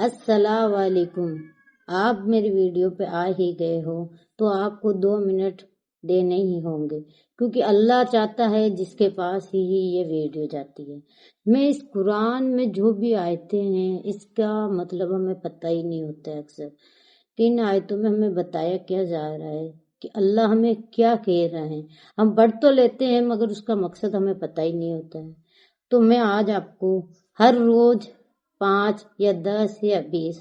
السلام علیکم۔ آپ میری ویڈیو پہ آ ہی گئے ہو تو آپ کو 2 منٹ دینے ہی ہوں گے، کیونکہ اللہ چاہتا ہے جس کے پاس ہی یہ ویڈیو جاتی ہے۔ میں اس قرآن میں جو بھی آیتیں ہیں اس کا مطلب ہمیں پتہ ہی نہیں ہوتا ہے اکثر کہ ان آیتوں میں ہمیں بتایا کیا جا رہا ہے، کہ اللہ ہمیں کیا کہہ رہے ہیں۔ ہم پڑھ تو لیتے ہیں مگر اس کا مقصد ہمیں پتہ ہی نہیں ہوتا ہے۔ تو میں آج آپ کو ہر روز 5 یا 10 یا 20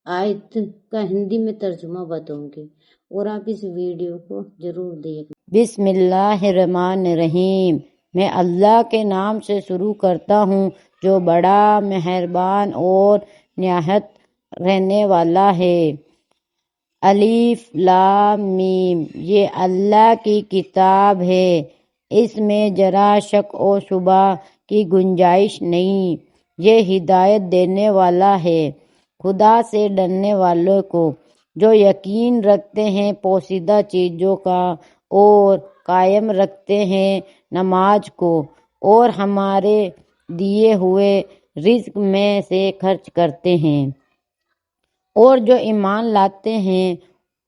آیت کا ہندی میں ترجمہ بتاؤں گی اور آپ اس ویڈیو کو ضرور دیکھیں۔ بسم اللہ الرحمن الرحیم۔ میں اللہ کے نام سے شروع کرتا ہوں جو بڑا مہربان اور نہایت رہنے والا ہے۔ الف لام میم، یہ اللہ کی کتاب ہے، اس میں ذرا شک و شبہ کی گنجائش نہیں۔ یہ ہدایت دینے والا ہے خدا سے ڈرنے والوں کو، جو یقین رکھتے ہیں پوشیدہ چیزوں کا اور قائم رکھتے ہیں نماز کو اور ہمارے دیے ہوئے رزق میں سے خرچ کرتے ہیں، اور جو ایمان لاتے ہیں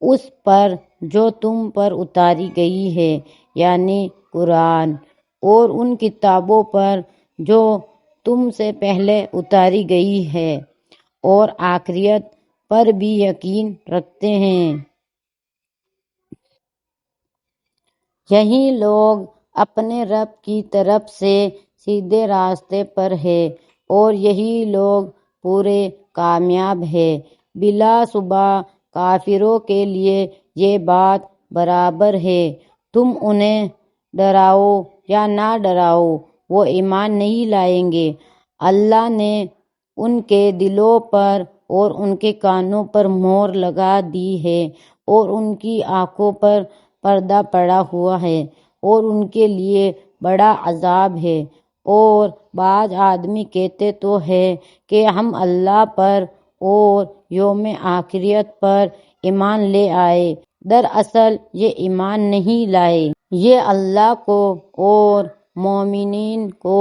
اس پر جو تم پر اتاری گئی ہے یعنی قرآن، اور ان کتابوں پر جو تم سے پہلے اتاری گئی ہے، اور آخرت پر بھی یقین رکھتے ہیں۔ یہی لوگ اپنے رب کی طرف سے سیدھے راستے پر ہے اور یہی لوگ پورے کامیاب ہے۔ بلا شبہ کافروں کے لیے یہ بات برابر ہے، تم انہیں ڈراؤ یا نہ ڈراؤ، وہ ایمان نہیں لائیں گے۔ اللہ نے ان کے دلوں پر اور ان کے کانوں پر مہر لگا دی ہے اور ان کی آنکھوں پر پردہ پڑا ہوا ہے اور ان کے لیے بڑا عذاب ہے۔ اور بعض آدمی کہتے تو ہے کہ ہم اللہ پر اور یوم آخرت پر ایمان لے آئے، دراصل یہ ایمان نہیں لائے۔ یہ اللہ کو اور مومنین کو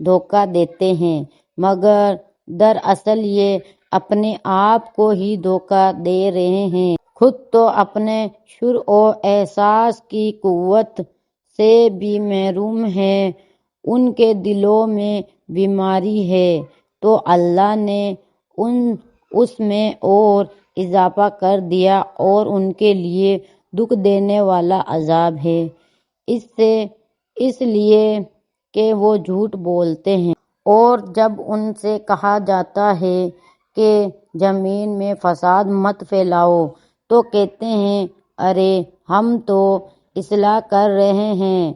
دھوکہ دیتے ہیں، مگر دراصل یہ اپنے آپ کو ہی دھوکہ دے رہے ہیں۔ خود تو اپنے شعور و احساس کی قوت سے بھی محروم ہیں، ان کے دلوں میں بیماری ہے، تو اللہ نے اس میں اور اضافہ کر دیا اور ان کے لیے دکھ دینے والا عذاب ہے، اس لیے کہ وہ جھوٹ بولتے ہیں۔ اور جب ان سے کہا جاتا ہے کہ زمین میں فساد مت پھیلاؤ تو کہتے ہیں ارے ہم تو اصلاح کر رہے ہیں۔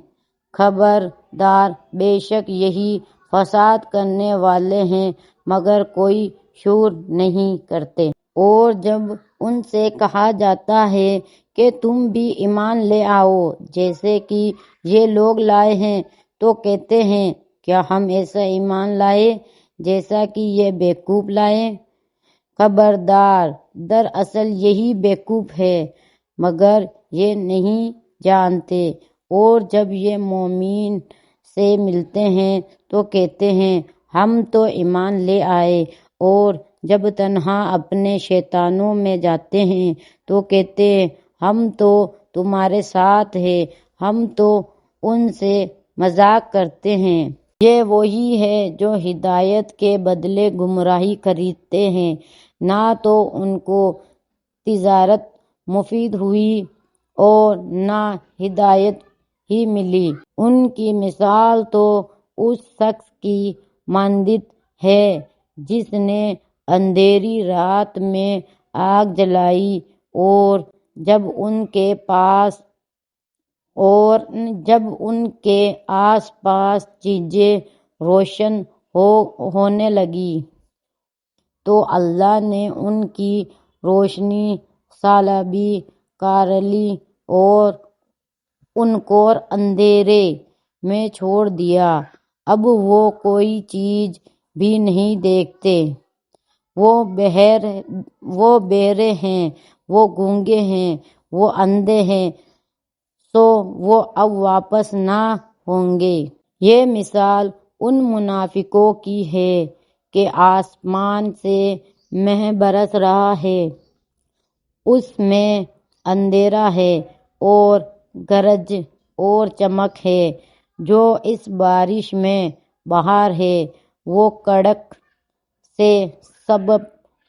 خبردار، بے شک یہی فساد کرنے والے ہیں مگر کوئی شعور نہیں کرتے۔ اور جب ان سے کہا جاتا ہے کہ تم بھی ایمان لے آؤ جیسے کہ یہ لوگ لائے ہیں تو کہتے ہیں کیا ہم ایسا ایمان لائے جیسا کہ یہ بیوقوف لائے۔ خبردار، دراصل یہی بیوقوف ہے مگر یہ نہیں جانتے۔ اور جب یہ مومن سے ملتے ہیں تو کہتے ہیں ہم تو ایمان لے آئے، اور جب تنہا اپنے شیطانوں میں جاتے ہیں تو کہتے ہیں ہم تو تمہارے ساتھ ہیں، ہم تو ان سے مذاق کرتے ہیں۔ یہ وہی ہے جو ہدایت کے بدلے گمراہی خریدتے ہیں، نہ تو ان کو تجارت مفید ہوئی اور نہ ہدایت ہی ملی۔ ان کی مثال تو اس شخص کی مانند ہے جس نے اندھیری رات میں آگ جلائی اور جب ان کے آس پاس چیزیں روشن ہونے لگی تو اللہ نے ان کی روشنی سلبی کر لی اور ان کو اندھیرے میں چھوڑ دیا، اب وہ کوئی چیز بھی نہیں دیکھتے۔ وہ بہرے ہیں، وہ گونگے ہیں، وہ اندھے ہیں، سو وہ اب واپس نہ ہوں گے۔ یہ مثال ان منافقوں کی ہے کہ آسمان سے مہ برس رہا ہے، اس میں اندھیرا ہے اور گرج اور چمک ہے۔ جو اس بارش میں بہار ہے وہ کڑک سے سبب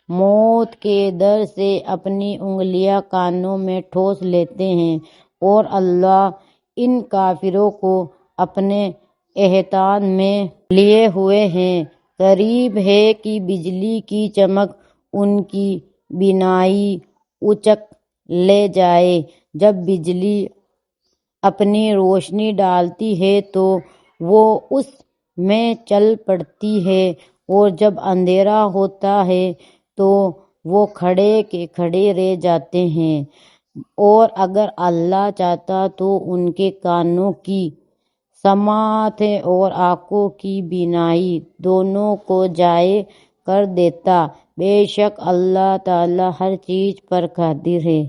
موت کے ڈر سے اپنی انگلیاں کانوں میں ٹھوس لیتے ہیں، اور اللہ ان کافروں کو اپنے احاطہ میں لیے ہوئے ہے۔ قریب ہے کہ بجلی کی چمک ان کی بینائی اچک لے جائے۔ جب بجلی اپنی روشنی ڈالتی ہے تو وہ اس میں چل پڑتی ہے، اور جب اندھیرا ہوتا ہے تو وہ کھڑے کے کھڑے رہ جاتے ہیں، اور اگر اللہ چاہتا تو ان کے کانوں کی سماعت اور آنکھوں کی بینائی دونوں کو ضائع کر دیتا۔ بے شک اللہ تعالی ہر چیز پر قادر ہے۔